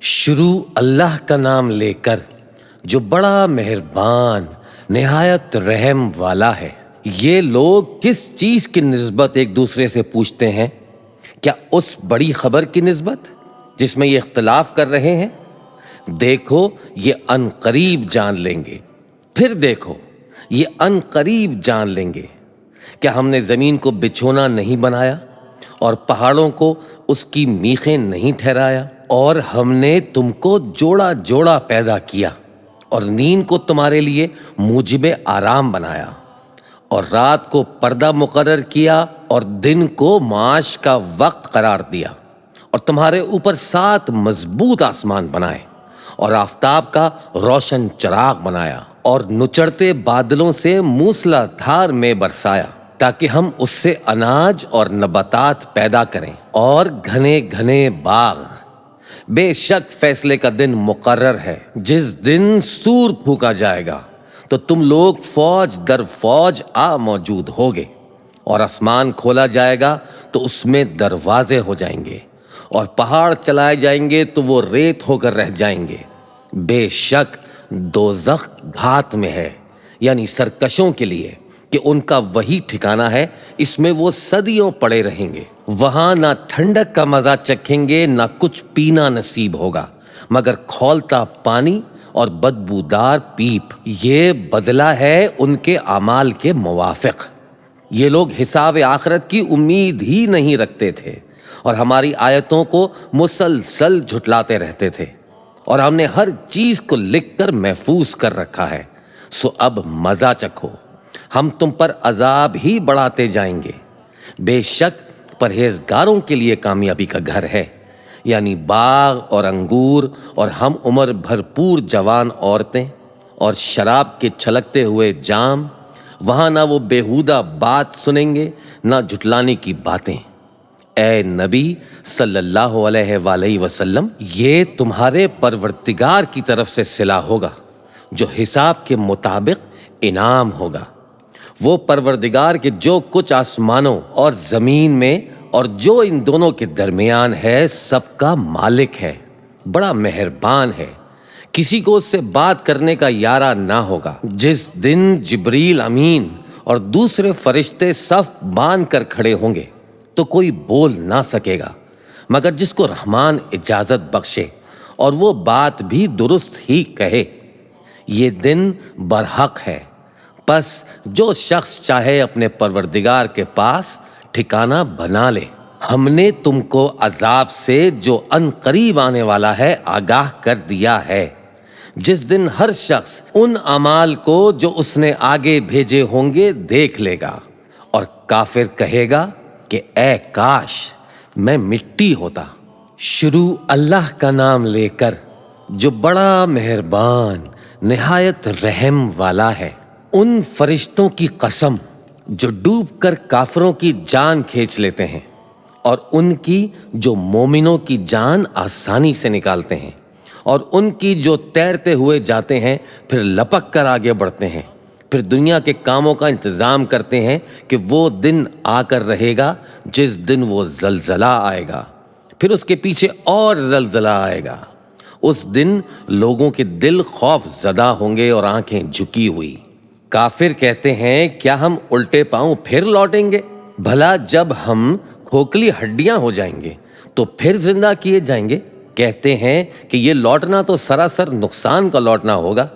شروع اللہ کا نام لے کر جو بڑا مہربان نہایت رحم والا ہے۔ یہ لوگ کس چیز کی نسبت ایک دوسرے سے پوچھتے ہیں؟ کیا اس بڑی خبر کی نسبت جس میں یہ اختلاف کر رہے ہیں؟ دیکھو یہ ان قریب جان لیں گے۔ پھر دیکھو یہ ان قریب جان لیں گے۔ کیا ہم نے زمین کو بچھونا نہیں بنایا اور پہاڑوں کو اس کی میخیں نہیں ٹھہرایا؟ اور ہم نے تم کو جوڑا جوڑا پیدا کیا اور نیند کو تمہارے لیے موجب آرام بنایا اور رات کو پردہ مقرر کیا اور دن کو معاش کا وقت قرار دیا اور تمہارے اوپر 7 مضبوط آسمان بنائے اور آفتاب کا روشن چراغ بنایا اور نچڑتے بادلوں سے موسلا دھار میں برسایا تاکہ ہم اس سے اناج اور نباتات پیدا کریں اور گھنے گھنے باغ۔ بے شک فیصلے کا دن مقرر ہے، جس دن سور پھونکا جائے گا تو تم لوگ فوج در فوج آ موجود ہوگے، اور آسمان کھولا جائے گا تو اس میں دروازے ہو جائیں گے اور پہاڑ چلائے جائیں گے تو وہ ریت ہو کر رہ جائیں گے۔ بے شک دوزخ گھات میں ہے، یعنی سرکشوں کے لیے کہ ان کا وہی ٹھکانہ ہے، اس میں وہ صدیوں پڑے رہیں گے۔ وہاں نہ ٹھنڈک کا مزہ چکھیں گے نہ کچھ پینا نصیب ہوگا مگر کھولتا پانی اور بدبودار پیپ۔ یہ بدلہ ہے ان کے اعمال کے موافق۔ یہ لوگ حساب آخرت کی امید ہی نہیں رکھتے تھے اور ہماری آیتوں کو مسلسل جھٹلاتے رہتے تھے، اور ہم نے ہر چیز کو لکھ کر محفوظ کر رکھا ہے۔ سو اب مزہ چکھو، ہم تم پر عذاب ہی بڑھاتے جائیں گے۔ بے شک پرہیزگاروں کے لیے کامیابی کا گھر ہے، یعنی باغ اور انگور اور ہم عمر بھرپور جوان عورتیں اور شراب کے چھلکتے ہوئے جام۔ وہاں نہ وہ بیہودہ بات سنیں گے نہ جھٹلانے کی باتیں۔ اے نبی صلی اللہ علیہ وآلہ وسلم، یہ تمہارے پروردگار کی طرف سے صلہ ہوگا جو حساب کے مطابق انعام ہوگا۔ وہ پروردگار کے جو کچھ آسمانوں اور زمین میں اور جو ان دونوں کے درمیان ہے سب کا مالک ہے، بڑا مہربان ہے۔ کسی کو اس سے بات کرنے کا یارہ نہ ہوگا۔ جس دن جبریل امین اور دوسرے فرشتے صف باندھ کر کھڑے ہوں گے تو کوئی بول نہ سکے گا مگر جس کو رحمان اجازت بخشے، اور وہ بات بھی درست ہی کہے۔ یہ دن برحق ہے، پس جو شخص چاہے اپنے پروردگار کے پاس ٹھکانہ بنا لے۔ ہم نے تم کو عذاب سے جو ان قریب آنے والا ہے آگاہ کر دیا ہے، جس دن ہر شخص ان اعمال کو جو اس نے آگے بھیجے ہوں گے دیکھ لے گا، اور کافر کہے گا کہ اے کاش میں مٹی ہوتا۔ شروع اللہ کا نام لے کر جو بڑا مہربان نہایت رحم والا ہے۔ ان فرشتوں کی قسم جو ڈوب کر کافروں کی جان کھینچ لیتے ہیں، اور ان کی جو مومنوں کی جان آسانی سے نکالتے ہیں، اور ان کی جو تیرتے ہوئے جاتے ہیں پھر لپک کر آگے بڑھتے ہیں، پھر دنیا کے کاموں کا انتظام کرتے ہیں کہ وہ دن آ کر رہے گا جس دن وہ زلزلہ آئے گا، پھر اس کے پیچھے اور زلزلہ آئے گا۔ اس دن لوگوں کے دل خوف زدہ ہوں گے اور آنکھیں جھکی ہوئی۔ کافر کہتے ہیں کیا ہم الٹے پاؤں پھر لوٹیں گے؟ بھلا جب ہم کھوکھلی ہڈیاں ہو جائیں گے تو پھر زندہ کیے جائیں گے؟ کہتے ہیں کہ یہ لوٹنا تو سراسر نقصان کا لوٹنا ہوگا۔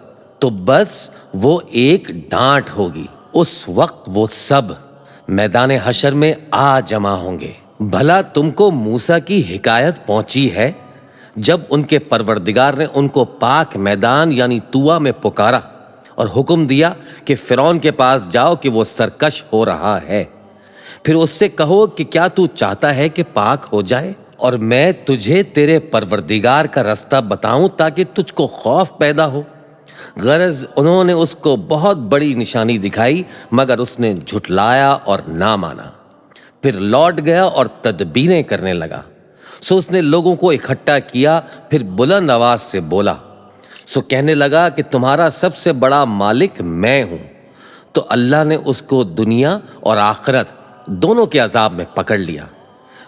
تو بس وہ ایک ڈانٹ ہوگی، اس وقت وہ سب میدان حشر میں آ جمع ہوں گے۔ بھلا تم کو موسیٰ کی حکایت پہنچی ہے جب ان کے پروردگار نے ان کو پاک میدان یعنی طویٰ میں پکارا اور حکم دیا کہ فرعون کے پاس جاؤ کہ وہ سرکش ہو رہا ہے، پھر اس سے کہو کہ کیا تو چاہتا ہے کہ پاک ہو جائے اور میں تجھے تیرے پروردگار کا رستہ بتاؤں تاکہ تجھ کو خوف پیدا ہو؟ غرض انہوں نے اس کو بہت بڑی نشانی دکھائی مگر اس نے جھٹلایا اور نہ مانا، پھر لوٹ گیا اور تدبیریں کرنے لگا۔ سو اس نے لوگوں کو اکٹھا کیا، پھر بلند آواز سے بولا، سو کہنے لگا کہ تمہارا سب سے بڑا مالک میں ہوں۔ تو اللہ نے اس کو دنیا اور آخرت دونوں کے عذاب میں پکڑ لیا۔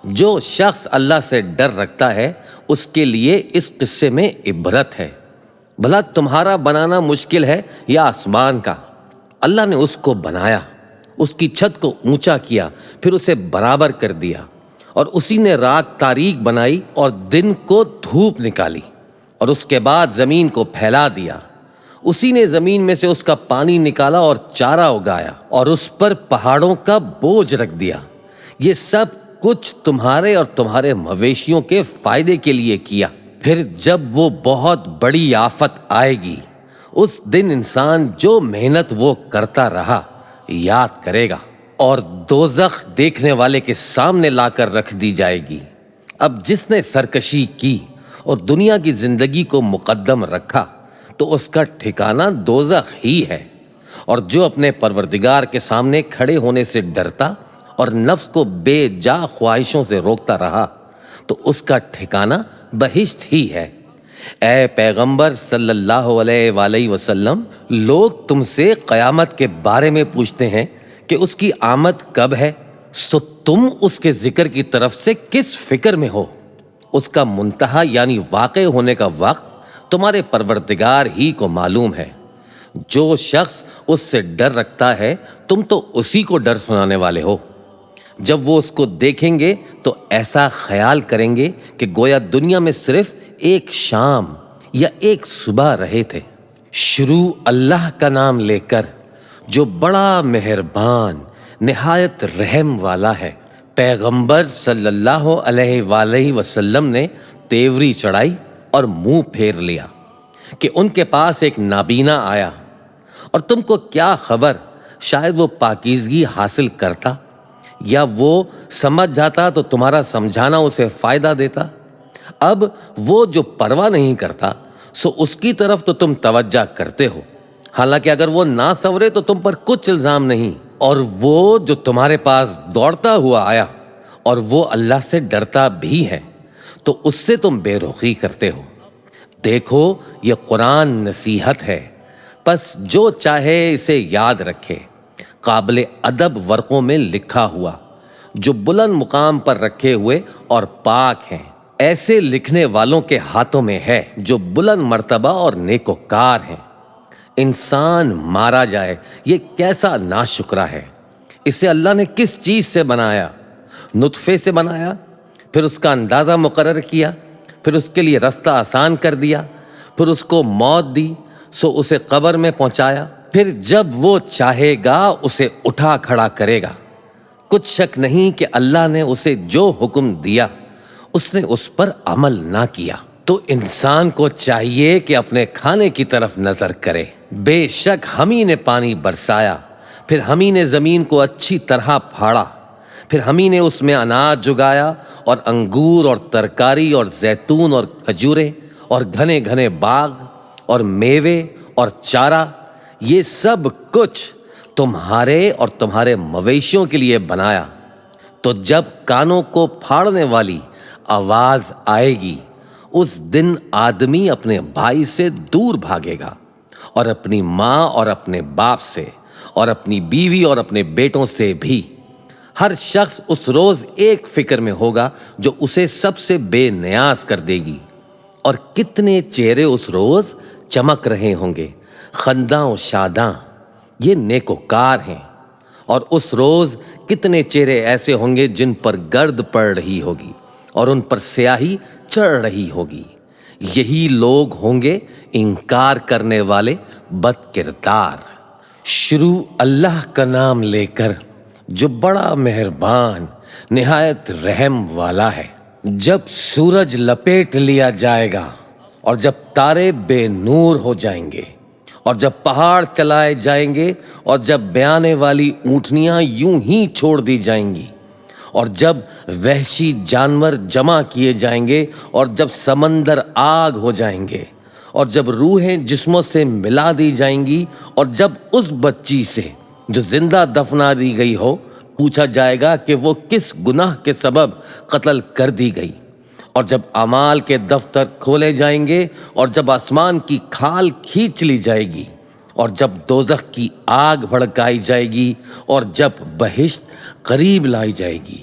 جو شخص اللہ سے ڈر رکھتا ہے اس کے لیے اس قصے میں عبرت ہے۔ بھلا تمہارا بنانا مشکل ہے یا آسمان کا؟ اللہ نے اس کو بنایا، اس کی چھت کو اونچا کیا، پھر اسے برابر کر دیا، اور اسی نے رات تاریک بنائی اور دن کو دھوپ نکالی، اور اس کے بعد زمین کو پھیلا دیا۔ اسی نے زمین میں سے اس کا پانی نکالا اور چارہ اگایا، اور اس پر پہاڑوں کا بوجھ رکھ دیا۔ یہ سب کچھ تمہارے اور تمہارے مویشیوں کے فائدے کے لیے کیا۔ پھر جب وہ بہت بڑی آفت آئے گی، اس دن انسان جو محنت وہ کرتا رہا یاد کرے گا، اور دوزخ دیکھنے والے کے سامنے لا کر رکھ دی جائے گی۔ اب جس نے سرکشی کی اور دنیا کی زندگی کو مقدم رکھا تو اس کا ٹھکانہ دوزخ ہی ہے، اور جو اپنے پروردگار کے سامنے کھڑے ہونے سے ڈرتا اور نفس کو بے جا خواہشوں سے روکتا رہا تو اس کا ٹھکانہ بہشت ہی ہے۔ اے پیغمبر صلی اللہ علیہ وآلہ وسلم، لوگ تم سے قیامت کے بارے میں پوچھتے ہیں کہ اس کی آمد کب ہے، سو تم اس کے ذکر کی طرف سے کس فکر میں ہو؟ اس کا منتہا یعنی واقع ہونے کا وقت تمہارے پروردگار ہی کو معلوم ہے۔ جو شخص اس سے ڈر رکھتا ہے تم تو اسی کو ڈر سنانے والے ہو۔ جب وہ اس کو دیکھیں گے تو ایسا خیال کریں گے کہ گویا دنیا میں صرف ایک شام یا ایک صبح رہے تھے۔ شروع اللہ کا نام لے کر جو بڑا مہربان نہایت رحم والا ہے۔ پیغمبر صلی اللہ علیہ وآلہ وسلم نے تیوری چڑھائی اور منہ پھیر لیا کہ ان کے پاس ایک نابینا آیا، اور تم کو کیا خبر، شاید وہ پاکیزگی حاصل کرتا یا وہ سمجھ جاتا تو تمہارا سمجھانا اسے فائدہ دیتا۔ اب وہ جو پرواہ نہیں کرتا سو اس کی طرف تو تم توجہ کرتے ہو، حالانکہ اگر وہ نہ سنورے تو تم پر کچھ الزام نہیں۔ اور وہ جو تمہارے پاس دوڑتا ہوا آیا اور وہ اللہ سے ڈرتا بھی ہے تو اس سے تم بے رخی کرتے ہو۔ دیکھو یہ قرآن نصیحت ہے، پس جو چاہے اسے یاد رکھے۔ قابل ادب ورقوں میں لکھا ہوا، جو بلند مقام پر رکھے ہوئے اور پاک ہیں، ایسے لکھنے والوں کے ہاتھوں میں ہے جو بلند مرتبہ اور نیکوکار ہیں۔ انسان مارا جائے یہ کیسا ناشکرا ہے۔ اسے اللہ نے کس چیز سے بنایا؟ نطفے سے بنایا، پھر اس کا اندازہ مقرر کیا، پھر اس کے لیے رستہ آسان کر دیا، پھر اس کو موت دی سو اسے قبر میں پہنچایا، پھر جب وہ چاہے گا اسے اٹھا کھڑا کرے گا۔ کچھ شک نہیں کہ اللہ نے اسے جو حکم دیا اس نے اس پر عمل نہ کیا۔ تو انسان کو چاہیے کہ اپنے کھانے کی طرف نظر کرے۔ بے شک ہم ہی نے پانی برسایا، پھر ہم ہی نے زمین کو اچھی طرح پھاڑا، پھر ہم ہی نے اس میں اناج جگایا اور انگور اور ترکاری اور زیتون اور کھجوریں اور گھنے گھنے باغ اور میوے اور چارہ، یہ سب کچھ تمہارے اور تمہارے مویشیوں کے لیے بنایا۔ تو جب کانوں کو پھاڑنے والی آواز آئے گی اس دن آدمی اپنے بھائی سے دور بھاگے گا، اور اپنی ماں اور اپنے باپ سے، اور اپنی بیوی اور اپنے بیٹوں سے بھی۔ ہر شخص اس روز ایک فکر میں ہوگا جو اسے سب سے بے نیاز کر دے گی۔ اور کتنے چہرے اس روز چمک رہے ہوں گے، خنداں و شاداں، یہ نیکوکار ہیں۔ اور اس روز کتنے چہرے ایسے ہوں گے جن پر گرد پڑ رہی ہوگی اور ان پر سیاہی چڑھ رہی ہوگی۔ یہی لوگ ہوں گے انکار کرنے والے بد کردار۔ شروع اللہ کا نام لے کر جو بڑا مہربان نہایت رحم والا ہے۔ جب سورج لپیٹ لیا جائے گا اور جب تارے بے نور ہو جائیں گے اور جب پہاڑ چلائے جائیں گے اور جب بیانے والی اونٹنیاں یوں ہی چھوڑ دی جائیں گی اور جب وحشی جانور جمع کیے جائیں گے اور جب سمندر آگ ہو جائیں گے اور جب روحیں جسموں سے ملا دی جائیں گی اور جب اس بچی سے جو زندہ دفنا دی گئی ہو پوچھا جائے گا کہ وہ کس گناہ کے سبب قتل کر دی گئی، اور جب اعمال کے دفتر کھولے جائیں گے اور جب آسمان کی کھال کھینچ لی جائے گی اور جب دوزخ کی آگ بھڑکائی جائے گی اور جب بہشت قریب لائی جائے گی،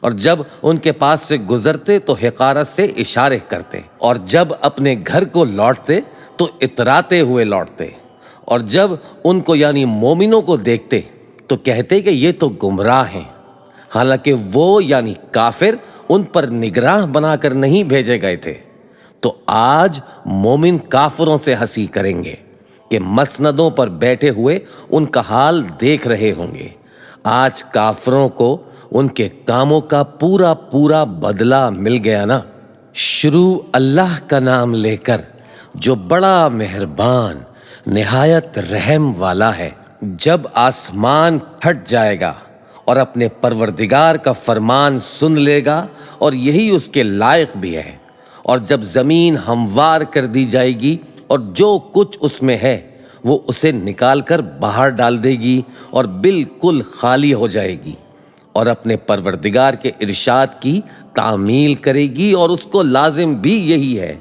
اور جب ان کے پاس سے گزرتے تو حقارت سے اشارے کرتے، اور جب اپنے گھر کو لوٹتے تو اتراتے ہوئے لوٹتے، اور جب ان کو یعنی مومنوں کو دیکھتے تو کہتے کہ یہ تو گمراہ ہیں، حالانکہ وہ یعنی کافر ان پر نگراں بنا کر نہیں بھیجے گئے تھے۔ تو آج مومن کافروں سے ہنسی کریں گے کہ مسندوں پر بیٹھے ہوئے ان کا حال دیکھ رہے ہوں گے۔ آج کافروں کو ان کے کاموں کا پورا پورا بدلہ مل گیا نا۔ شروع اللہ کا نام لے کر جو بڑا مہربان نہایت رحم والا ہے۔ جب آسمان پھٹ جائے گا اور اپنے پروردگار کا فرمان سن لے گا اور یہی اس کے لائق بھی ہے، اور جب زمین ہموار کر دی جائے گی اور جو کچھ اس میں ہے وہ اسے نکال کر باہر ڈال دے گی اور بالکل خالی ہو جائے گی، اور اپنے پروردگار کے ارشاد کی تعمیل کرے گی اور اس کو لازم بھی یہی ہے،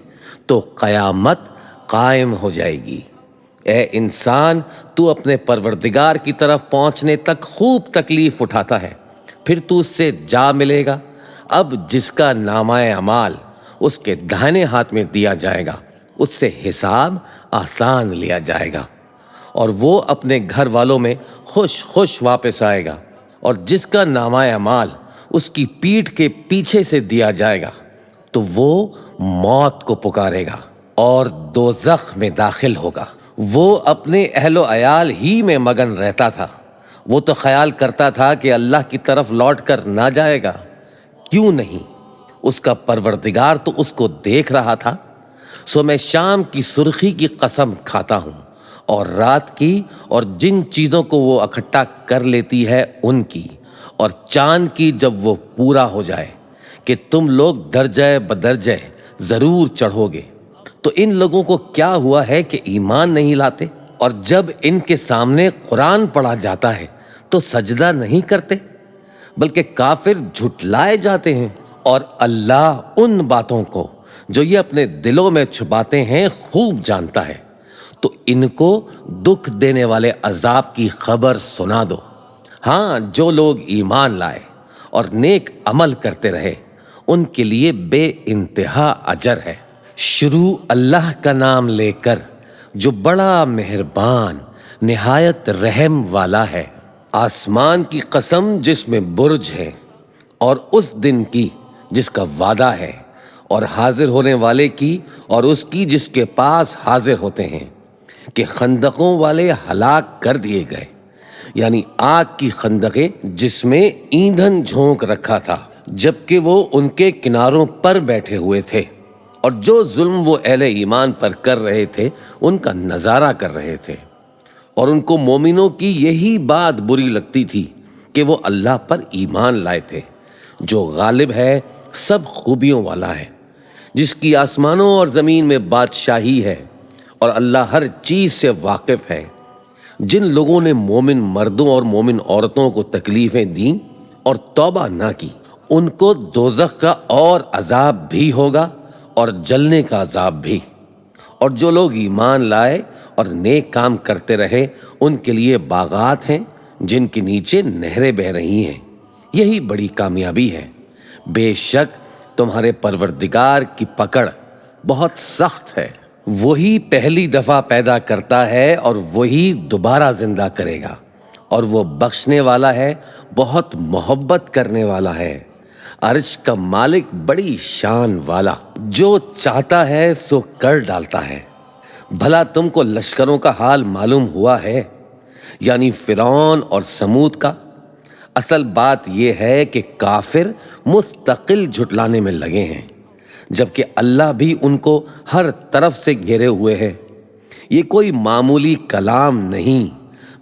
تو قیامت قائم ہو جائے گی۔ اے انسان، تو اپنے پروردگار کی طرف پہنچنے تک خوب تکلیف اٹھاتا ہے، پھر تو اس سے جا ملے گا۔ اب جس کا نامہ اعمال اس کے داہنے ہاتھ میں دیا جائے گا، اس سے حساب آسان لیا جائے گا، اور وہ اپنے گھر والوں میں خوش خوش واپس آئے گا۔ اور جس کا نامہ اعمال اس کی پیٹھ کے پیچھے سے دیا جائے گا تو وہ موت کو پکارے گا اور دوزخ میں داخل ہوگا۔ وہ اپنے اہل و عیال ہی میں مگن رہتا تھا، وہ تو خیال کرتا تھا کہ اللہ کی طرف لوٹ کر نہ جائے گا، کیوں نہیں؟ اس کا پروردگار تو اس کو دیکھ رہا تھا۔ سو میں شام کی سرخی کی قسم کھاتا ہوں، اور رات کی، اور جن چیزوں کو وہ اکٹھا کر لیتی ہے ان کی، اور چاند کی جب وہ پورا ہو جائے، کہ تم لوگ درجہ بدرجہ ضرور چڑھو گے۔ تو ان لوگوں کو کیا ہوا ہے کہ ایمان نہیں لاتے؟ اور جب ان کے سامنے قرآن پڑھا جاتا ہے تو سجدہ نہیں کرتے، بلکہ کافر جھٹلائے جاتے ہیں۔ اور اللہ ان باتوں کو جو یہ اپنے دلوں میں چھپاتے ہیں خوب جانتا ہے۔ تو ان کو دکھ دینے والے عذاب کی خبر سنا دو۔ ہاں، جو لوگ ایمان لائے اور نیک عمل کرتے رہے ان کے لیے بے انتہا اجر ہے۔ شروع اللہ کا نام لے کر جو بڑا مہربان نہایت رحم والا ہے۔ آسمان کی قسم جس میں برج ہے، اور اس دن کی جس کا وعدہ ہے، اور حاضر ہونے والے کی اور اس کی جس کے پاس حاضر ہوتے ہیں، کہ خندقوں والے ہلاک کر دیے گئے، یعنی آگ کی خندقیں جس میں ایندھن جھونک رکھا تھا، جبکہ وہ ان کے کناروں پر بیٹھے ہوئے تھے، اور جو ظلم وہ اہل ایمان پر کر رہے تھے ان کا نظارہ کر رہے تھے، اور ان کو مومنوں کی یہی بات بری لگتی تھی کہ وہ اللہ پر ایمان لائے تھے، جو غالب ہے، سب خوبیوں والا ہے، جس کی آسمانوں اور زمین میں بادشاہی ہے، اور اللہ ہر چیز سے واقف ہے۔ جن لوگوں نے مومن مردوں اور مومن عورتوں کو تکلیفیں دیں اور توبہ نہ کی، ان کو دوزخ کا اور عذاب بھی ہوگا اور جلنے کا عذاب بھی۔ اور جو لوگ ایمان لائے اور نیک کام کرتے رہے ان کے لیے باغات ہیں جن کے نیچے نہریں بہہ رہی ہیں، یہی بڑی کامیابی ہے۔ بے شک تمہارے پروردگار کی پکڑ بہت سخت ہے۔ وہی پہلی دفعہ پیدا کرتا ہے اور وہی دوبارہ زندہ کرے گا، اور وہ بخشنے والا ہے، بہت محبت کرنے والا ہے۔ عرش کا مالک بڑی شان والا، جو چاہتا ہے سو کر ڈالتا ہے۔ بھلا تم کو لشکروں کا حال معلوم ہوا ہے، یعنی فرعون اور سمود کا؟ اصل بات یہ ہے کہ کافر مستقل جھٹلانے میں لگے ہیں، جبکہ اللہ بھی ان کو ہر طرف سے گھیرے ہوئے ہے۔ یہ کوئی معمولی کلام نہیں،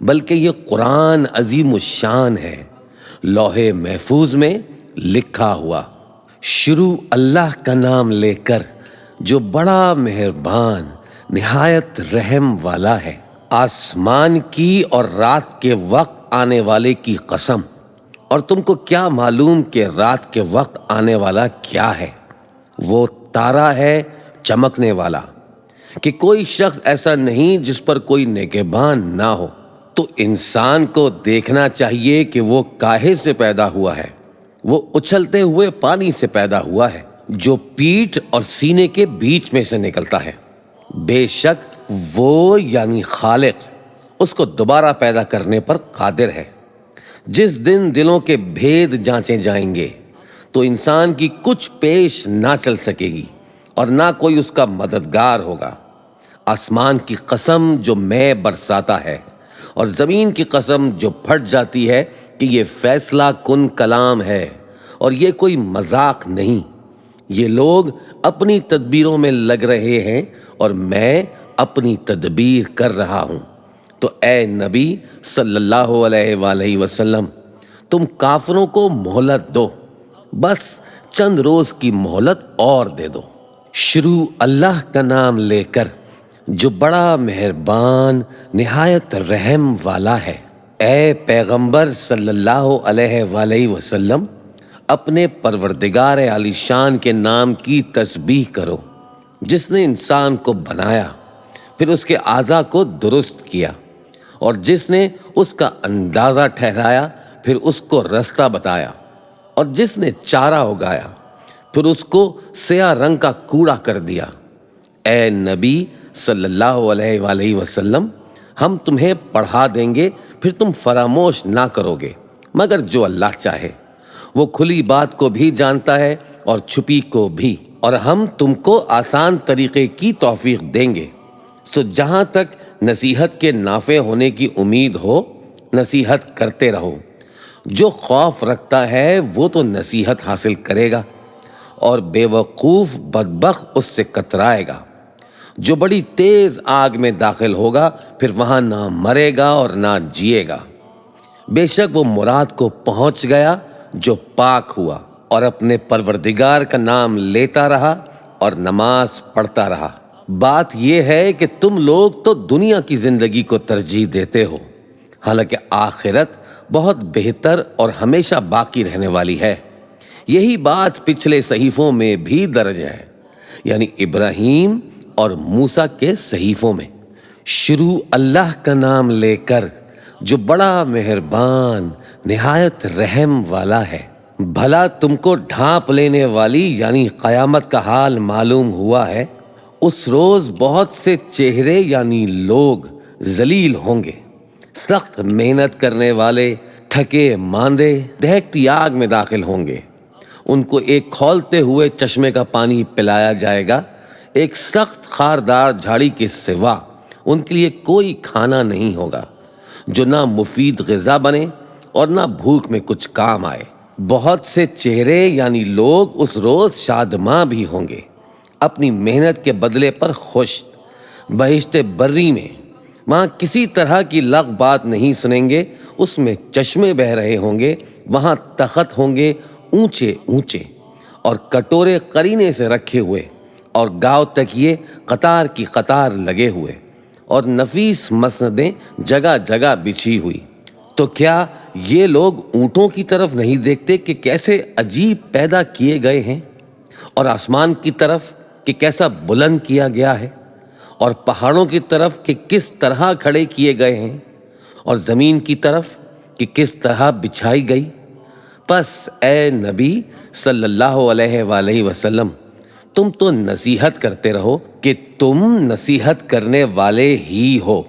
بلکہ یہ قرآن عظیم الشان ہے، لوح محفوظ میں لکھا ہوا۔ شروع اللہ کا نام لے کر جو بڑا مہربان نہایت رحم والا ہے۔ آسمان کی اور رات کے وقت آنے والے کی قسم، اور تم کو کیا معلوم کہ رات کے وقت آنے والا کیا ہے؟ وہ تارا ہے چمکنے والا، کہ کوئی شخص ایسا نہیں جس پر کوئی نگہبان نہ ہو۔ تو انسان کو دیکھنا چاہیے کہ وہ کاہے سے پیدا ہوا ہے، وہ اچھلتے ہوئے پانی سے پیدا ہوا ہے جو پیٹھ اور سینے کے بیچ میں سے نکلتا ہے۔ بے شک وہ یعنی خالق اس کو دوبارہ پیدا کرنے پر قادر ہے۔ جس دن دلوں کے بھید جانچے جائیں گے تو انسان کی کچھ پیش نہ چل سکے گی اور نہ کوئی اس کا مددگار ہوگا۔ آسمان کی قسم جو میں برساتا ہے اور زمین کی قسم جو پھٹ جاتی ہے کہ یہ فیصلہ کن کلام ہے اور یہ کوئی مذاق نہیں۔ یہ لوگ اپنی تدبیروں میں لگ رہے ہیں اور میں اپنی تدبیر کر رہا ہوں۔ تو اے نبی صلی اللہ علیہ وآلہ وسلم، تم کافروں کو مہلت دو، بس چند روز کی مہلت اور دے دو۔ شروع اللہ کا نام لے کر جو بڑا مہربان نہایت رحم والا ہے۔ اے پیغمبر صلی اللہ علیہ وآلہ وسلم، اپنے پروردگار عالی شان کے نام کی تسبیح کرو جس نے انسان کو بنایا، پھر اس کے اعضاء کو درست کیا، اور جس نے اس کا اندازہ ٹھہرایا، پھر اس کو رستہ بتایا، اور جس نے چارہ اگایا، پھر اس کو سیاہ رنگ کا کوڑا کر دیا۔ اے نبی صلی اللہ علیہ وآلہ وسلم، ہم تمہیں پڑھا دیں گے، پھر تم فراموش نہ کرو گے مگر جو اللہ چاہے۔ وہ کھلی بات کو بھی جانتا ہے اور چھپی کو بھی، اور ہم تم کو آسان طریقے کی توفیق دیں گے۔ سو جہاں تک نصیحت کے نافع ہونے کی امید ہو، نصیحت کرتے رہو۔ جو خوف رکھتا ہے وہ تو نصیحت حاصل کرے گا، اور بے وقوف بدبخت اس سے کترائے گا۔ جو بڑی تیز آگ میں داخل ہوگا، پھر وہاں نہ مرے گا اور نہ جیے گا۔ بے شک وہ مراد کو پہنچ گیا جو پاک ہوا اور اپنے پروردگار کا نام لیتا رہا اور نماز پڑھتا رہا۔ بات یہ ہے کہ تم لوگ تو دنیا کی زندگی کو ترجیح دیتے ہو، حالانکہ آخرت بہت بہتر اور ہمیشہ باقی رہنے والی ہے۔ یہی بات پچھلے صحیفوں میں بھی درج ہے، یعنی ابراہیم اور موسیٰ کے صحیفوں میں۔ شروع اللہ کا نام لے کر جو بڑا مہربان نہایت رحم والا ہے۔ بھلا تم کو ڈھانپ لینے والی یعنی قیامت کا حال معلوم ہوا ہے؟ اس روز بہت سے چہرے یعنی لوگ ذلیل ہوں گے، سخت محنت کرنے والے تھکے ماندے دہکتی آگ میں داخل ہوں گے۔ ان کو ایک کھولتے ہوئے چشمے کا پانی پلایا جائے گا، ایک سخت خاردار جھاڑی کے سوا ان کے لیے کوئی کھانا نہیں ہوگا جو نہ مفید غذا بنے اور نہ بھوک میں کچھ کام آئے۔ بہت سے چہرے یعنی لوگ اس روز شادماں بھی ہوں گے، اپنی محنت کے بدلے پر خوش۔ بہشت بری میں وہاں کسی طرح کی لغو بات نہیں سنیں گے، اس میں چشمے بہہ رہے ہوں گے، وہاں تخت ہوں گے اونچے اونچے اور کٹورے قرینے سے رکھے ہوئے، اور گاؤ تکیے قطار کی قطار لگے ہوئے، اور نفیس مسندیں جگہ جگہ بچھی ہوئی۔ تو کیا یہ لوگ اونٹوں کی طرف نہیں دیکھتے کہ کیسے عجیب پیدا کیے گئے ہیں، اور آسمان کی طرف کہ کیسا بلند کیا گیا ہے، اور پہاڑوں کی طرف کہ کس طرح کھڑے کیے گئے ہیں، اور زمین کی طرف کہ کس طرح بچھائی گئی؟ پس اے نبی صلی اللہ علیہ وآلہ وسلم، تم تو نصیحت کرتے رہو کہ تم نصیحت کرنے والے ہی ہو،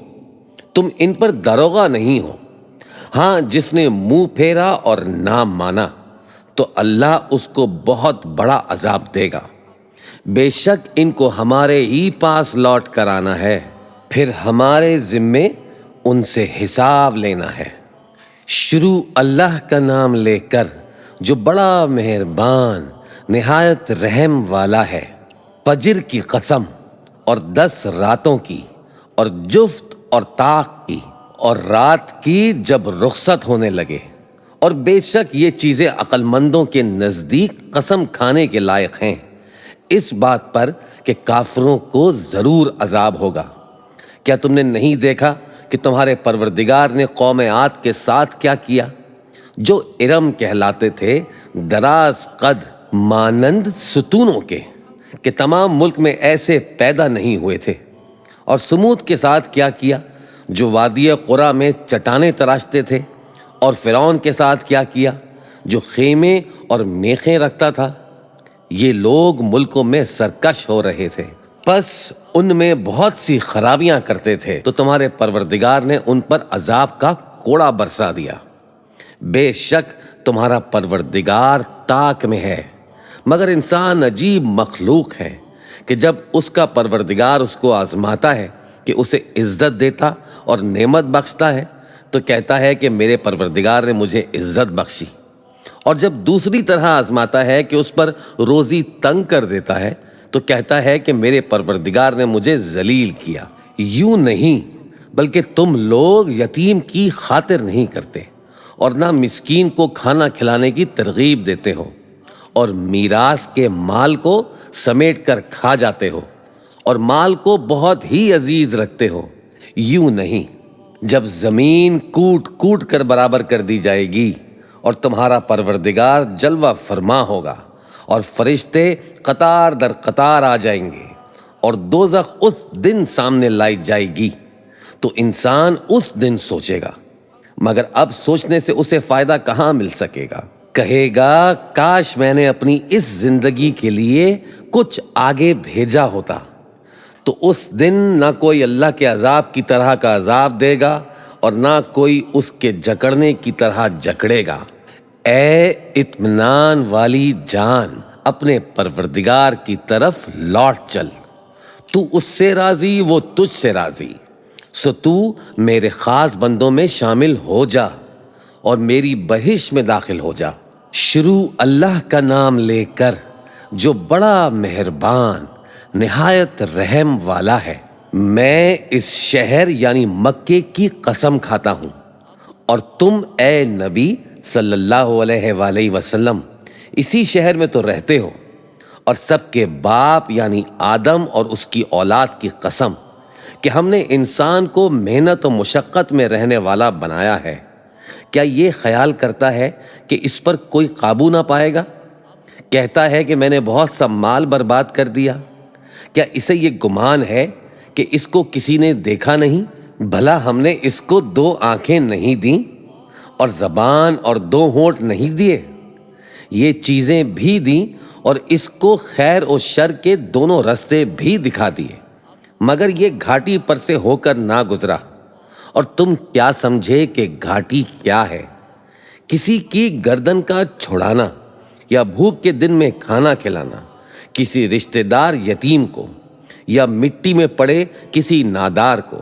تم ان پر داروغہ نہیں ہو۔ ہاں جس نے منہ پھیرا اور نہ مانا تو اللہ اس کو بہت بڑا عذاب دے گا۔ بے شک ان کو ہمارے ہی پاس لوٹ کر آنا ہے، پھر ہمارے ذمے ان سے حساب لینا ہے۔ شروع اللہ کا نام لے کر جو بڑا مہربان نہایت رحم والا ہے۔ فجر کی قسم اور 10 راتوں کی، اور جفت اور طاق کی، اور رات کی جب رخصت ہونے لگے، اور بے شک یہ چیزیں عقل مندوں کے نزدیک قسم کھانے کے لائق ہیں، اس بات پر کہ کافروں کو ضرور عذاب ہوگا۔ کیا تم نے نہیں دیکھا کہ تمہارے پروردگار نے قوم عاد کے ساتھ کیا کیا؟ جو ارم کہلاتے تھے، دراز قد مانند ستونوں کے، کہ تمام ملک میں ایسے پیدا نہیں ہوئے تھے۔ اور سمود کے ساتھ کیا کیا، جو وادی قرا میں چٹانیں تراشتے تھے۔ اور فرعون کے ساتھ کیا کیا، جو خیمے اور میخیں رکھتا تھا؟ یہ لوگ ملکوں میں سرکش ہو رہے تھے، پس ان میں بہت سی خرابیاں کرتے تھے، تو تمہارے پروردگار نے ان پر عذاب کا کوڑا برسا دیا۔ بے شک تمہارا پروردگار طاق میں ہے، مگر انسان عجیب مخلوق ہے کہ جب اس کا پروردگار اس کو آزماتا ہے کہ اسے عزت دیتا اور نعمت بخشتا ہے تو کہتا ہے کہ میرے پروردگار نے مجھے عزت بخشی، اور جب دوسری طرح آزماتا ہے کہ اس پر روزی تنگ کر دیتا ہے تو کہتا ہے کہ میرے پروردگار نے مجھے ذلیل کیا۔ یوں نہیں، بلکہ تم لوگ یتیم کی خاطر نہیں کرتے اور نہ مسکین کو کھانا کھلانے کی ترغیب دیتے ہو، اور میراث کے مال کو سمیٹ کر کھا جاتے ہو اور مال کو بہت ہی عزیز رکھتے ہو۔ یوں نہیں، جب زمین کوٹ کوٹ کر برابر کر دی جائے گی اور تمہارا پروردگار جلوہ فرما ہوگا اور فرشتے قطار در قطار آ جائیں گے اور دوزخ اس دن سامنے لائی جائے گی، تو انسان اس دن سوچے گا، مگر اب سوچنے سے اسے فائدہ کہاں مل سکے گا؟ کہے گا کاش میں نے اپنی اس زندگی کے لیے کچھ آگے بھیجا ہوتا، تو اس دن نہ کوئی اللہ کے عذاب کی طرح کا عذاب دے گا اور نہ کوئی اس کے جکڑنے کی طرح جکڑے گا۔ اے اطمینان والی جان، اپنے پروردگار کی طرف لوٹ چل، تو اس سے راضی وہ تجھ سے راضی، سو تو میرے خاص بندوں میں شامل ہو جا اور میری بہشت میں داخل ہو جا۔ شروع اللہ کا نام لے کر جو بڑا مہربان نہایت رحم والا ہے۔ میں اس شہر یعنی مکے کی قسم کھاتا ہوں، اور تم اے نبی صلی اللہ علیہ وآلہ وسلم اسی شہر میں تو رہتے ہو، اور سب کے باپ یعنی آدم اور اس کی اولاد کی قسم کہ ہم نے انسان کو محنت و مشقت میں رہنے والا بنایا ہے، کیا یہ خیال کرتا ہے کہ اس پر کوئی قابو نہ پائے گا؟ کہتا ہے کہ میں نے بہت سا مال برباد کر دیا، کیا اسے یہ گمان ہے کہ اس کو کسی نے دیکھا نہیں؟ بھلا ہم نے اس کو 2 آنکھیں نہیں دیں اور زبان اور 2 ہونٹ نہیں دیے؟ یہ چیزیں بھی دیں اور اس کو خیر و شر کے دونوں رستے بھی دکھا دیے، مگر یہ گھاٹی پر سے ہو کر نہ گزرا۔ اور تم کیا سمجھے کہ گھاٹی کیا ہے؟ کسی کی گردن کا چھڑانا یا بھوک کے دن میں کھانا کھلانا کسی رشتہ دار یتیم کو، یا مٹی میں پڑے کسی نادار کو۔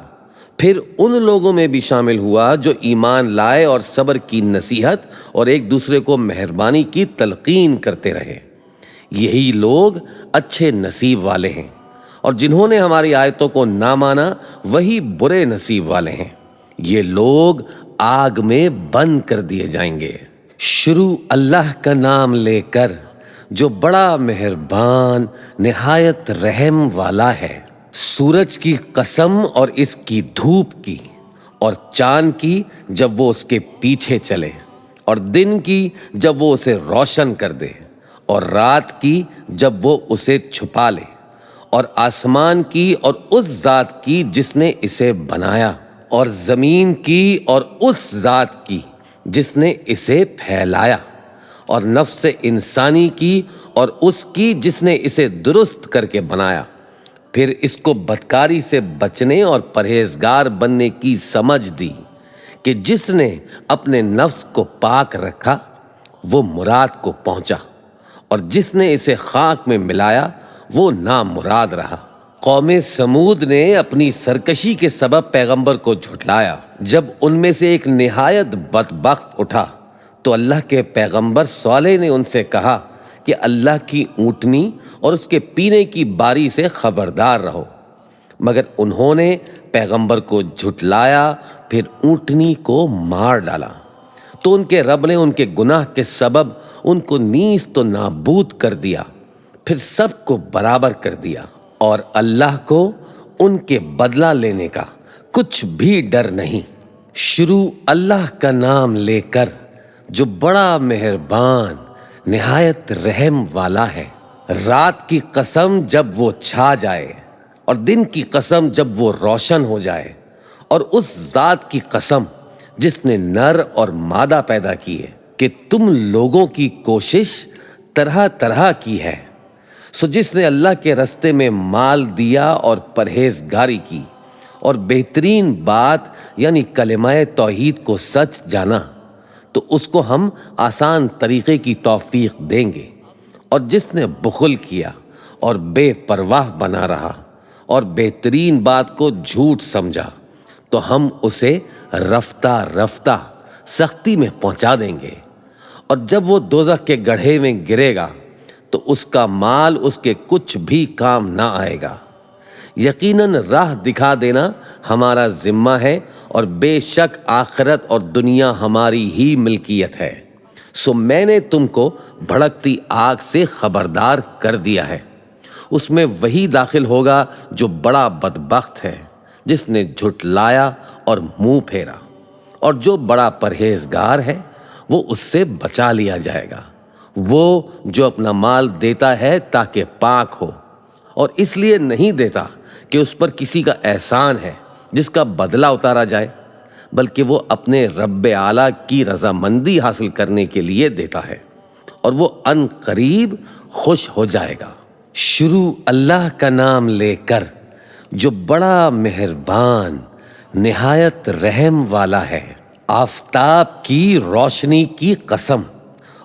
پھر ان لوگوں میں بھی شامل ہوا جو ایمان لائے اور صبر کی نصیحت اور ایک دوسرے کو مہربانی کی تلقین کرتے رہے، یہی لوگ اچھے نصیب والے ہیں، اور جنہوں نے ہماری آیتوں کو نہ مانا وہی برے نصیب والے ہیں، یہ لوگ آگ میں بند کر دیے جائیں گے۔ شروع اللہ کا نام لے کر جو بڑا مہربان نہایت رحم والا ہے۔ سورج کی قسم اور اس کی دھوپ کی، اور چاند کی جب وہ اس کے پیچھے چلے، اور دن کی جب وہ اسے روشن کر دے، اور رات کی جب وہ اسے چھپا لے، اور آسمان کی اور اس ذات کی جس نے اسے بنایا، اور زمین کی اور اس ذات کی جس نے اسے پھیلایا، اور نفس انسانی کی اور اس کی جس نے اسے درست کر کے بنایا، پھر اس کو بدکاری سے بچنے اور پرہیزگار بننے کی سمجھ دی کہ جس نے اپنے نفس کو پاک رکھا وہ مراد کو پہنچا، اور جس نے اسے خاک میں ملایا وہ نامراد رہا۔ قوم سمود نے اپنی سرکشی کے سبب پیغمبر کو جھٹلایا۔ جب ان میں سے ایک نہایت بدبخت اٹھا تو اللہ کے پیغمبر صالح نے ان سے کہا کہ اللہ کی اونٹنی اور اس کے پینے کی باری سے خبردار رہو، مگر انہوں نے پیغمبر کو جھٹلایا، پھر اونٹنی کو مار ڈالا، تو ان کے رب نے ان کے گناہ کے سبب ان کو نیست و نابود کر دیا، پھر سب کو برابر کر دیا، اور اللہ کو ان کے بدلہ لینے کا کچھ بھی ڈر نہیں۔ شروع اللہ کا نام لے کر جو بڑا مہربان نہایت رحم والا ہے۔ رات کی قسم جب وہ چھا جائے، اور دن کی قسم جب وہ روشن ہو جائے، اور اس ذات کی قسم جس نے نر اور مادہ پیدا کیے، کہ تم لوگوں کی کوشش طرح طرح کی ہے، سو جس نے اللہ کے رستے میں مال دیا اور پرہیزگاری کی اور بہترین بات یعنی کلمہ توحید کو سچ جانا، تو اس کو ہم آسان طریقے کی توفیق دیں گے، اور جس نے بخل کیا اور بے پرواہ بنا رہا اور بہترین بات کو جھوٹ سمجھا، تو ہم اسے رفتہ رفتہ سختی میں پہنچا دیں گے، اور جب وہ دوزخ کے گڑھے میں گرے گا تو اس کا مال اس کے کچھ بھی کام نہ آئے گا۔ یقیناً راہ دکھا دینا ہمارا ذمہ ہے، اور بے شک آخرت اور دنیا ہماری ہی ملکیت ہے، سو میں نے تم کو بھڑکتی آگ سے خبردار کر دیا ہے۔ اس میں وہی داخل ہوگا جو بڑا بدبخت ہے، جس نے جھٹلایا اور منہ پھیرا، اور جو بڑا پرہیزگار ہے وہ اس سے بچا لیا جائے گا۔ وہ جو اپنا مال دیتا ہے تاکہ پاک ہو، اور اس لیے نہیں دیتا کہ اس پر کسی کا احسان ہے جس کا بدلہ اتارا جائے، بلکہ وہ اپنے رب اعلیٰ کی رضامندی حاصل کرنے کے لیے دیتا ہے، اور وہ ان قریب خوش ہو جائے گا۔ شروع اللہ کا نام لے کر جو بڑا مہربان نہایت رحم والا ہے۔ آفتاب کی روشنی کی قسم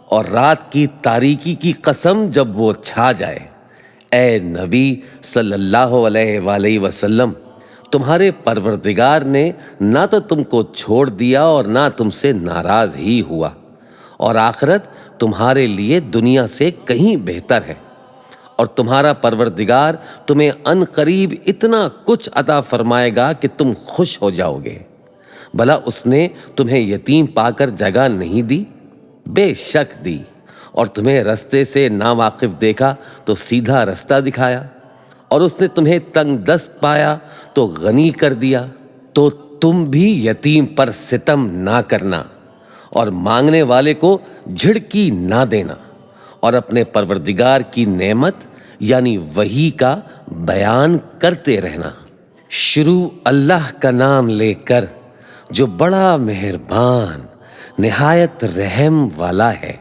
اور رات کی تاریکی کی قسم جب وہ چھا جائے، اے نبی صلی اللہ علیہ وآلہ وسلم، تمہارے پروردگار نے نہ تو تم کو چھوڑ دیا اور نہ تم سے ناراض ہی ہوا، اور آخرت تمہارے لیے دنیا سے کہیں بہتر ہے، اور تمہارا پروردگار تمہیں ان قریب اتنا کچھ عطا فرمائے گا کہ تم خوش ہو جاؤ گے۔ بھلا اس نے تمہیں یتیم پا کر جگہ نہیں دی؟ بے شک دی، اور تمہیں رستے سے ناواقف دیکھا تو سیدھا رستہ دکھایا، اور اس نے تمہیں تنگ دست پایا تو غنی کر دیا۔ تو تم بھی یتیم پر ستم نہ کرنا، اور مانگنے والے کو جھڑکی نہ دینا، اور اپنے پروردگار کی نعمت یعنی وحی کا بیان کرتے رہنا۔ شروع اللہ کا نام لے کر جو بڑا مہربان نہایت رحم والا ہے۔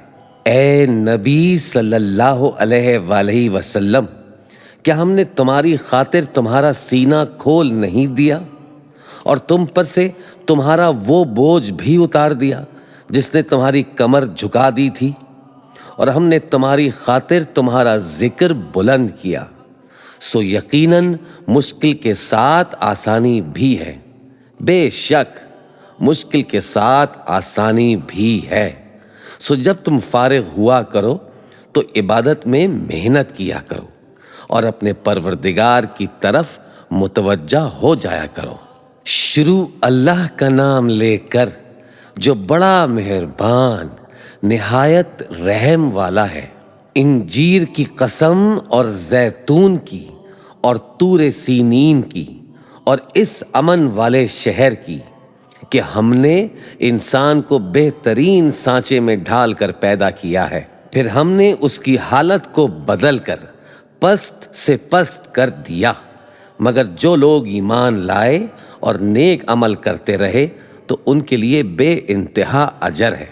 اے نبی صلی اللہ علیہ وآلہ وسلم، کیا ہم نے تمہاری خاطر تمہارا سینہ کھول نہیں دیا، اور تم پر سے تمہارا وہ بوجھ بھی اتار دیا جس نے تمہاری کمر جھکا دی تھی، اور ہم نے تمہاری خاطر تمہارا ذکر بلند کیا، سو یقیناً مشکل کے ساتھ آسانی بھی ہے، بے شک مشکل کے ساتھ آسانی بھی ہے۔ سو جب تم فارغ ہوا کرو تو عبادت میں محنت کیا کرو، اور اپنے پروردگار کی طرف متوجہ ہو جایا کرو۔ شروع اللہ کا نام لے کر جو بڑا مہربان نہایت رحم والا ہے۔ انجیر کی قسم اور زیتون کی اور طور سینین کی اور اس امن والے شہر کی کہ ہم نے انسان کو بہترین سانچے میں ڈھال کر پیدا کیا ہے، پھر ہم نے اس کی حالت کو بدل کر پست سے پست کر دیا، مگر جو لوگ ایمان لائے اور نیک عمل کرتے رہے تو ان کے لیے بے انتہا اجر ہے۔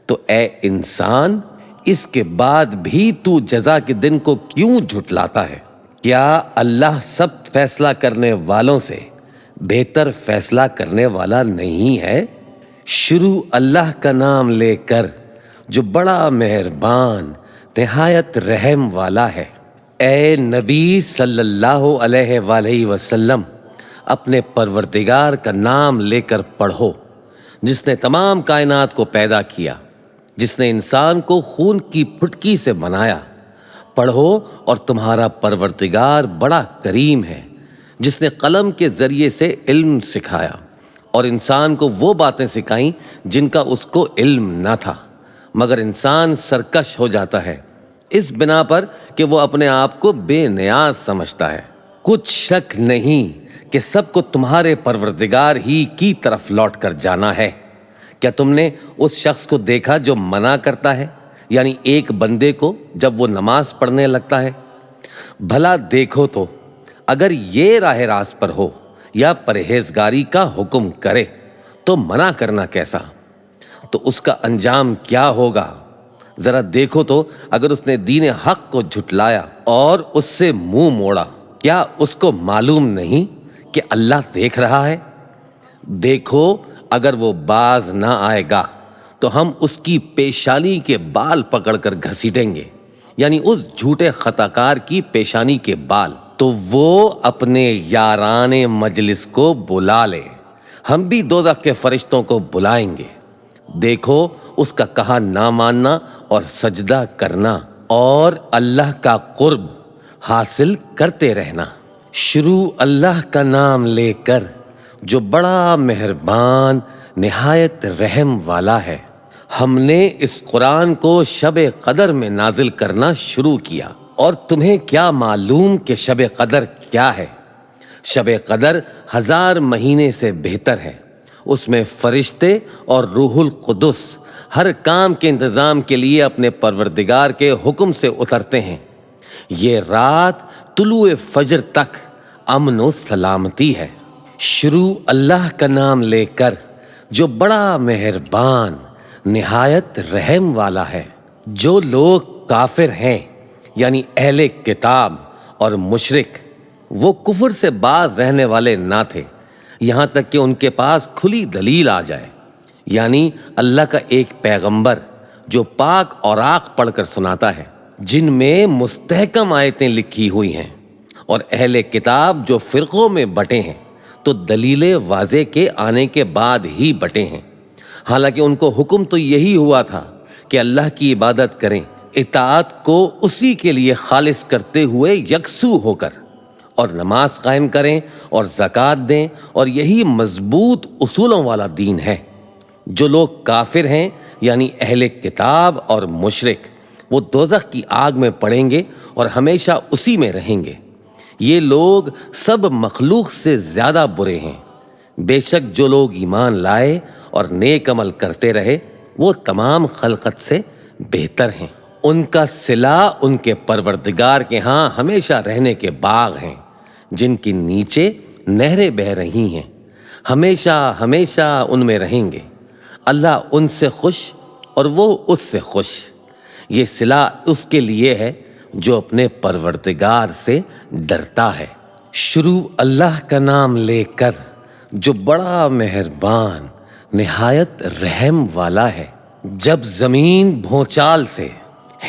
تو اے انسان، اس کے بعد بھی تو جزا کے دن کو کیوں جھٹلاتا ہے؟ کیا اللہ سب فیصلہ کرنے والوں سے بہتر فیصلہ کرنے والا نہیں ہے؟ شروع اللہ کا نام لے کر جو بڑا مہربان نہایت رحم والا ہے۔ اے نبی صلی اللہ علیہ وآلہ وسلم، اپنے پروردگار کا نام لے کر پڑھو جس نے تمام کائنات کو پیدا کیا، جس نے انسان کو خون کی پھٹکی سے بنایا۔ پڑھو، اور تمہارا پروردگار بڑا کریم ہے، جس نے قلم کے ذریعے سے علم سکھایا اور انسان کو وہ باتیں سکھائیں جن کا اس کو علم نہ تھا، مگر انسان سرکش ہو جاتا ہے اس بنا پر کہ وہ اپنے آپ کو بے نیاز سمجھتا ہے۔ کچھ شک نہیں کہ سب کو تمہارے پروردگار ہی کی طرف لوٹ کر جانا ہے۔ کیا تم نے اس شخص کو دیکھا جو منع کرتا ہے، یعنی ایک بندے کو جب وہ نماز پڑھنے لگتا ہے؟ بھلا دیکھو تو اگر یہ راہ راست پر ہو یا پرہیزگاری کا حکم کرے تو منع کرنا کیسا؟ تو اس کا انجام کیا ہوگا؟ ذرا دیکھو تو، اگر اس نے دین حق کو جھٹلایا اور اس سے منہ موڑا، کیا اس کو معلوم نہیں کہ اللہ دیکھ رہا ہے؟ دیکھو، اگر وہ باز نہ آئے گا تو ہم اس کی پیشانی کے بال پکڑ کر گھسیٹیں گے، یعنی اس جھوٹے خطاکار کی پیشانی کے بال، تو وہ اپنے یاران مجلس کو بلا لے، ہم بھی دوزخ کے فرشتوں کو بلائیں گے۔ دیکھو اس کا کہا نہ ماننا اور سجدہ کرنا اور اللہ کا قرب حاصل کرتے رہنا۔ شروع اللہ کا نام لے کر جو بڑا مہربان نہایت رحم والا ہے۔ ہم نے اس قرآن کو شب قدر میں نازل کرنا شروع کیا، اور تمہیں کیا معلوم کہ شب قدر کیا ہے؟ شب قدر 1000 مہینے سے بہتر ہے۔ اس میں فرشتے اور روح القدس ہر کام کے انتظام کے لیے اپنے پروردگار کے حکم سے اترتے ہیں۔ یہ رات طلوع فجر تک امن و سلامتی ہے۔ شروع اللہ کا نام لے کر جو بڑا مہربان نہایت رحم والا ہے۔ جو لوگ کافر ہیں یعنی اہل کتاب اور مشرک، وہ کفر سے باز رہنے والے نہ تھے یہاں تک کہ ان کے پاس کھلی دلیل آ جائے، یعنی اللہ کا ایک پیغمبر جو پاک اوراق پڑھ کر سناتا ہے جن میں مستحکم آیتیں لکھی ہوئی ہیں، اور اہل کتاب جو فرقوں میں بٹے ہیں تو دلیل واضح کے آنے کے بعد ہی بٹے ہیں۔ حالانکہ ان کو حکم تو یہی ہوا تھا کہ اللہ کی عبادت کریں، اطاعت کو اسی کے لیے خالص کرتے ہوئے یکسو ہو کر، اور نماز قائم کریں اور زکوٰۃ دیں، اور یہی مضبوط اصولوں والا دین ہے۔ جو لوگ کافر ہیں یعنی اہل کتاب اور مشرک، وہ دوزخ کی آگ میں پڑیں گے اور ہمیشہ اسی میں رہیں گے۔ یہ لوگ سب مخلوق سے زیادہ برے ہیں۔ بے شک جو لوگ ایمان لائے اور نیک عمل کرتے رہے، وہ تمام خلقت سے بہتر ہیں۔ ان کا صلہ ان کے پروردگار کے ہاں ہمیشہ رہنے کے باغ ہیں جن کے نیچے نہریں بہہ رہی ہیں، ہمیشہ ہمیشہ ان میں رہیں گے۔ اللہ ان سے خوش اور وہ اس سے خوش۔ یہ صلہ اس کے لیے ہے جو اپنے پروردگار سے ڈرتا ہے۔ شروع اللہ کا نام لے کر جو بڑا مہربان نہایت رحم والا ہے۔ جب زمین بھونچال سے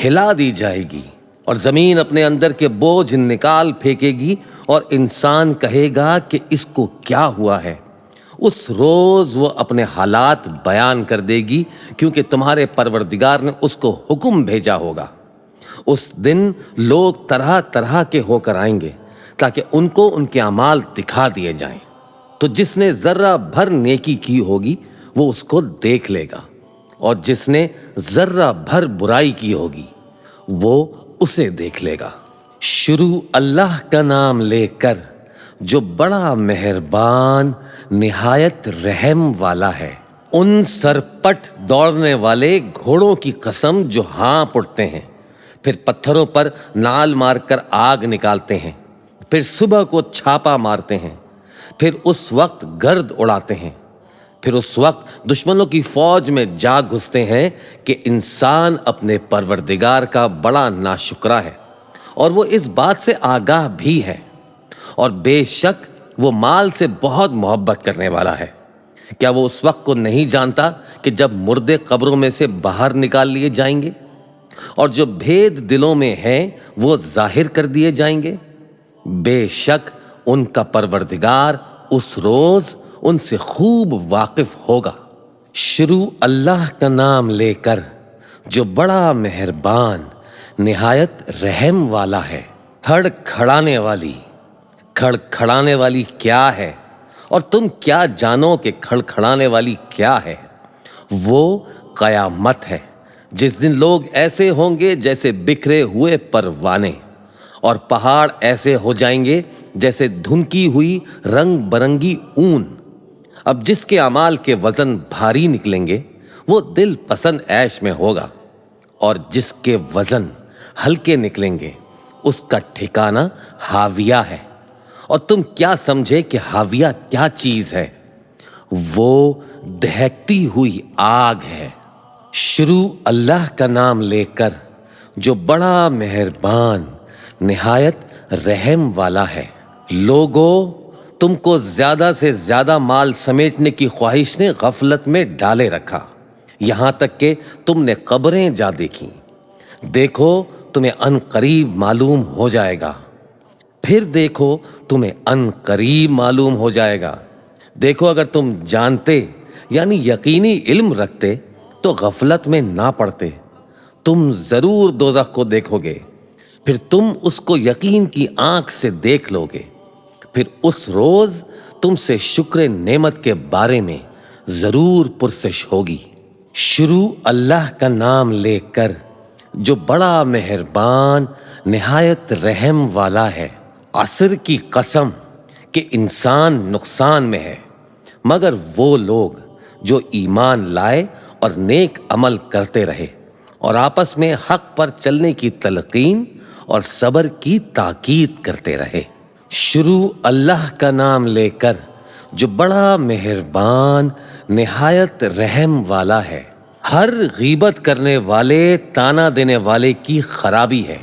ہلا دی جائے گی اور زمین اپنے اندر کے بوجھ نکال پھینکے گی اور انسان کہے گا کہ اس کو کیا ہوا ہے، اس روز وہ اپنے حالات بیان کر دے گی، کیونکہ تمہارے پروردگار نے اس کو حکم بھیجا ہوگا۔ اس دن لوگ طرح طرح کے ہو کر آئیں گے تاکہ ان کو ان کے اعمال دکھا دیے جائیں، تو جس نے ذرہ بھر نیکی کی ہوگی وہ اس کو دیکھ لے گا، اور جس نے ذرہ بھر برائی کی ہوگی وہ اسے دیکھ لے گا۔ شروع اللہ کا نام لے کر جو بڑا مہربان نہایت رحم والا ہے۔ ان سرپٹ دوڑنے والے گھوڑوں کی قسم جو ہانپ اٹھتے ہیں، پھر پتھروں پر نال مار کر آگ نکالتے ہیں، پھر صبح کو چھاپا مارتے ہیں، پھر اس وقت گرد اڑاتے ہیں، پھر اس وقت دشمنوں کی فوج میں جا گھستے ہیں کہ انسان اپنے پروردگار کا بڑا ناشکرا ہے، اور وہ اس بات سے آگاہ بھی ہے، اور بے شک وہ مال سے بہت محبت کرنے والا ہے۔ کیا وہ اس وقت کو نہیں جانتا کہ جب مردے قبروں میں سے باہر نکال لیے جائیں گے اور جو بھید دلوں میں ہیں وہ ظاہر کر دیے جائیں گے؟ بے شک ان کا پروردگار اس روز ان سے خوب واقف ہوگا۔ شروع اللہ کا نام لے کر جو بڑا مہربان نہایت رحم والا ہے۔ کھڑکھڑانے والی کیا ہے، اور تم کیا جانو کہ کھڑکھڑانے والی کیا ہے؟ وہ قیامت ہے، جس دن لوگ ایسے ہوں گے جیسے بکھرے ہوئے پروانے، اور پہاڑ ایسے ہو جائیں گے جیسے دھنکی ہوئی رنگ برنگی اون۔ اب جس کے اعمال کے وزن بھاری نکلیں گے وہ دل پسند عیش میں ہوگا، اور جس کے وزن ہلکے نکلیں گے اس کا ٹھکانہ ہاویہ ہے۔ اور تم کیا سمجھے کہ ہاویہ کیا چیز ہے؟ وہ دہکتی ہوئی آگ ہے۔ شروع اللہ کا نام لے کر جو بڑا مہربان نہایت رحم والا ہے۔ لوگو، تم کو زیادہ سے زیادہ مال سمیٹنے کی خواہش نے غفلت میں ڈالے رکھا، یہاں تک کہ تم نے قبریں جا دیکھیں۔ دیکھو تمہیں ان قریب معلوم ہو جائے گا، پھر دیکھو تمہیں ان قریب معلوم ہو جائے گا۔ دیکھو اگر تم جانتے یعنی یقینی علم رکھتے تو غفلت میں نہ پڑتے۔ تم ضرور دوزخ کو دیکھو گے، پھر تم اس کو یقین کی آنکھ سے دیکھ لو گے، پھر اس روز تم سے شکر نعمت کے بارے میں ضرور پرسش ہوگی۔ شروع اللہ کا نام لے کر جو بڑا مہربان نہایت رحم والا ہے۔ عصر کی قسم کہ انسان نقصان میں ہے مگر وہ لوگ جو ایمان لائے اور نیک عمل کرتے رہے اور آپس میں حق پر چلنے کی تلقین اور صبر کی تاکید کرتے رہے۔ شروع اللہ کا نام لے کر جو بڑا مہربان نہایت رحم والا ہے۔ ہر غیبت کرنے والے تانا دینے والے کی خرابی ہے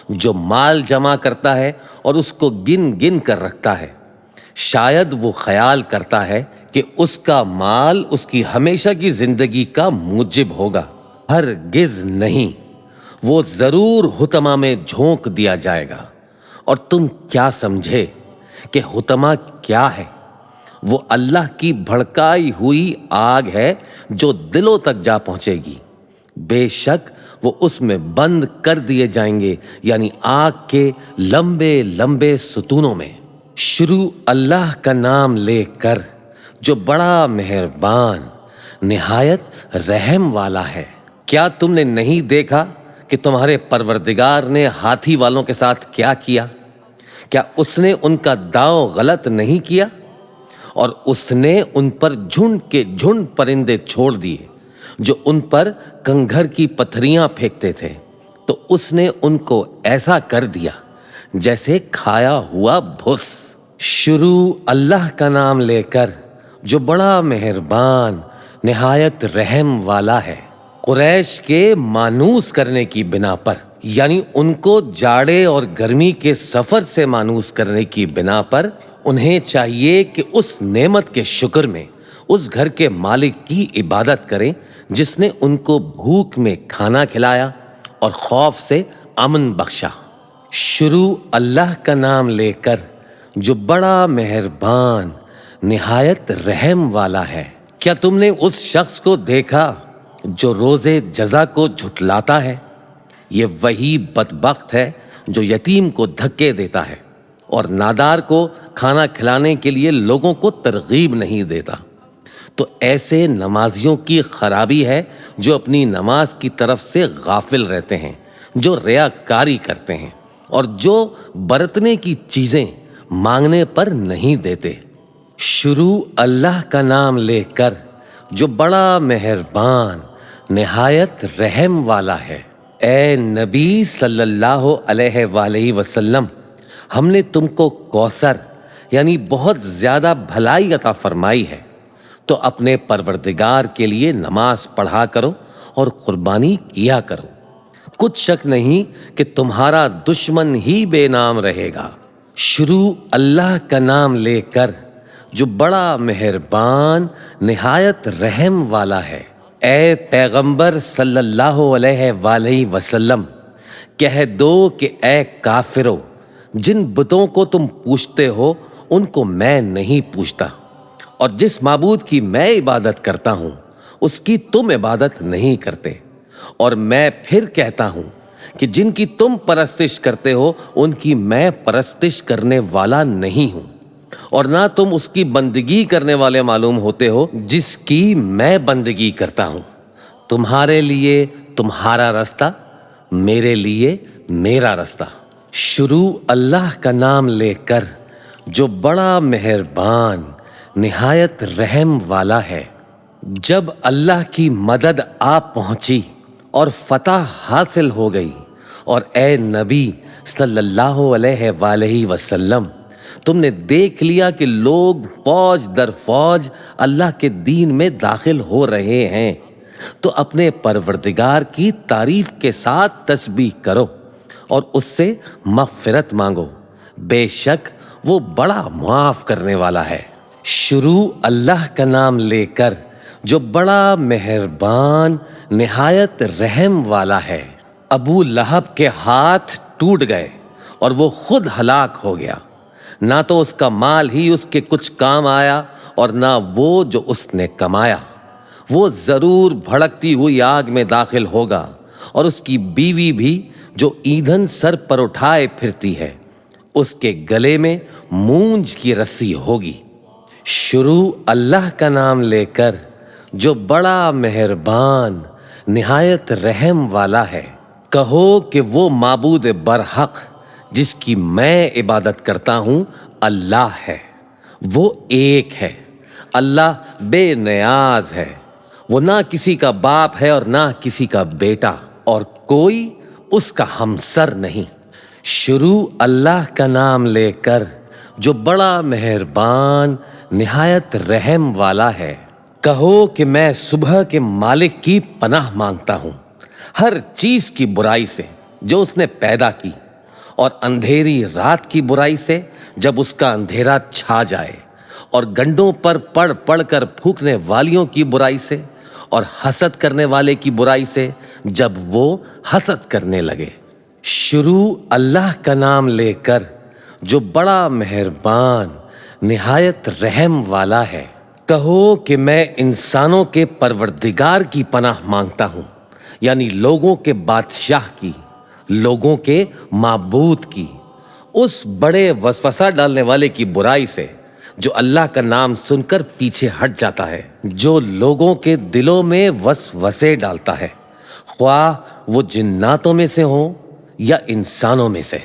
جو مال جمع کرتا ہے اور اس کو گن گن کر رکھتا ہے، شاید وہ خیال کرتا ہے کہ اس کا مال اس کی ہمیشہ کی زندگی کا موجب ہوگا۔ ہرگز نہیں، وہ ضرور حطمہ میں جھونک دیا جائے گا۔ اور تم کیا سمجھے کہ حطمہ کیا ہے؟ وہ اللہ کی بھڑکائی ہوئی آگ ہے جو دلوں تک جا پہنچے گی۔ بے شک وہ اس میں بند کر دیے جائیں گے، یعنی آگ کے لمبے لمبے ستونوں میں۔ شروع اللہ کا نام لے کر جو بڑا مہربان نہایت رحم والا ہے۔ کیا تم نے نہیں دیکھا کہ تمہارے پروردگار نے ہاتھی والوں کے ساتھ کیا کیا؟ کیا اس نے ان کا داؤ غلط نہیں کیا؟ اور اس نے ان پر جھنڈ کے جھنڈ پرندے چھوڑ دیے جو ان پر کنگھر کی پتھریاں پھینکتے تھے، تو اس نے ان کو ایسا کر دیا جیسے کھایا ہوا بھس۔ شروع اللہ کا نام لے کر جو بڑا مہربان نہایت رحم والا ہے۔ قریش کے مانوس کرنے کی بنا پر، یعنی ان کو جاڑے اور گرمی کے سفر سے مانوس کرنے کی بنا پر، انہیں چاہیے کہ اس نعمت کے شکر میں اس گھر کے مالک کی عبادت کریں جس نے ان کو بھوک میں کھانا کھلایا اور خوف سے امن بخشا۔ شروع اللہ کا نام لے کر جو بڑا مہربان نہایت رحم والا ہے۔ کیا تم نے اس شخص کو دیکھا جو روز جزا کو جھٹلاتا ہے؟ یہ وہی بدبخت ہے جو یتیم کو دھکے دیتا ہے اور نادار کو کھانا کھلانے کے لیے لوگوں کو ترغیب نہیں دیتا۔ تو ایسے نمازیوں کی خرابی ہے جو اپنی نماز کی طرف سے غافل رہتے ہیں، جو ریاکاری کرتے ہیں اور جو برتنے کی چیزیں مانگنے پر نہیں دیتے۔ شروع اللہ کا نام لے کر جو بڑا مہربان نہایت رحم والا ہے۔ اے نبی صلی اللہ علیہ وآلہ وسلم، ہم نے تم کو کوثر یعنی بہت زیادہ بھلائی عطا فرمائی ہے، تو اپنے پروردگار کے لیے نماز پڑھا کرو اور قربانی کیا کرو۔ کچھ شک نہیں کہ تمہارا دشمن ہی بے نام رہے گا۔ شروع اللہ کا نام لے کر جو بڑا مہربان نہایت رحم والا ہے۔ اے پیغمبر صلی اللہ علیہ وآلہ وسلم، کہہ دو کہ اے کافرو، جن بتوں کو تم پوجتے ہو ان کو میں نہیں پوجتا، اور جس معبود کی میں عبادت کرتا ہوں اس کی تم عبادت نہیں کرتے، اور میں پھر کہتا ہوں کہ جن کی تم پرستش کرتے ہو ان کی میں پرستش کرنے والا نہیں ہوں، اور نہ تم اس کی بندگی کرنے والے معلوم ہوتے ہو جس کی میں بندگی کرتا ہوں۔ تمہارے لیے تمہارا رستہ، میرے لیے میرا رستہ۔ شروع اللہ کا نام لے کر جو بڑا مہربان نہایت رحم والا ہے۔ جب اللہ کی مدد آ پہنچی اور فتح حاصل ہو گئی، اور اے نبی صلی اللہ علیہ وآلہ وسلم تم نے دیکھ لیا کہ لوگ فوج در فوج اللہ کے دین میں داخل ہو رہے ہیں، تو اپنے پروردگار کی تعریف کے ساتھ تسبیح کرو اور اس سے مغفرت مانگو، بے شک وہ بڑا معاف کرنے والا ہے۔ شروع اللہ کا نام لے کر جو بڑا مہربان نہایت رحم والا ہے۔ ابو لہب کے ہاتھ ٹوٹ گئے اور وہ خود ہلاک ہو گیا، نہ تو اس کا مال ہی اس کے کچھ کام آیا اور نہ وہ جو اس نے کمایا۔ وہ ضرور بھڑکتی ہوئی آگ میں داخل ہوگا، اور اس کی بیوی بھی جو ایندھن سر پر اٹھائے پھرتی ہے، اس کے گلے میں مونج کی رسی ہوگی۔ شروع اللہ کا نام لے کر جو بڑا مہربان نہایت رحم والا ہے۔ کہو کہ وہ معبود برحق جس کی میں عبادت کرتا ہوں اللہ ہے، وہ ایک ہے، اللہ بے نیاز ہے، وہ نہ کسی کا باپ ہے اور نہ کسی کا بیٹا، اور کوئی اس کا ہمسر نہیں۔ شروع اللہ کا نام لے کر جو بڑا مہربان نہایت رحم والا ہے۔ کہو کہ میں صبح کے مالک کی پناہ مانگتا ہوں ہر چیز کی برائی سے جو اس نے پیدا کی، اور اندھیری رات کی برائی سے جب اس کا اندھیرا چھا جائے، اور گنڈوں پر پڑھ پڑھ کر پھونکنے والیوں کی برائی سے، اور حسد کرنے والے کی برائی سے جب وہ حسد کرنے لگے۔ شروع اللہ کا نام لے کر جو بڑا مہربان نہایت رحم والا ہے۔ کہو کہ میں انسانوں کے پروردگار کی پناہ مانگتا ہوں، یعنی لوگوں کے بادشاہ کی، لوگوں کے معبود کی، اس بڑے وسوسہ ڈالنے والے کی برائی سے جو اللہ کا نام سن کر پیچھے ہٹ جاتا ہے، جو لوگوں کے دلوں میں وسوسے ڈالتا ہے، خواہ وہ جناتوں میں سے ہوں یا انسانوں میں سے۔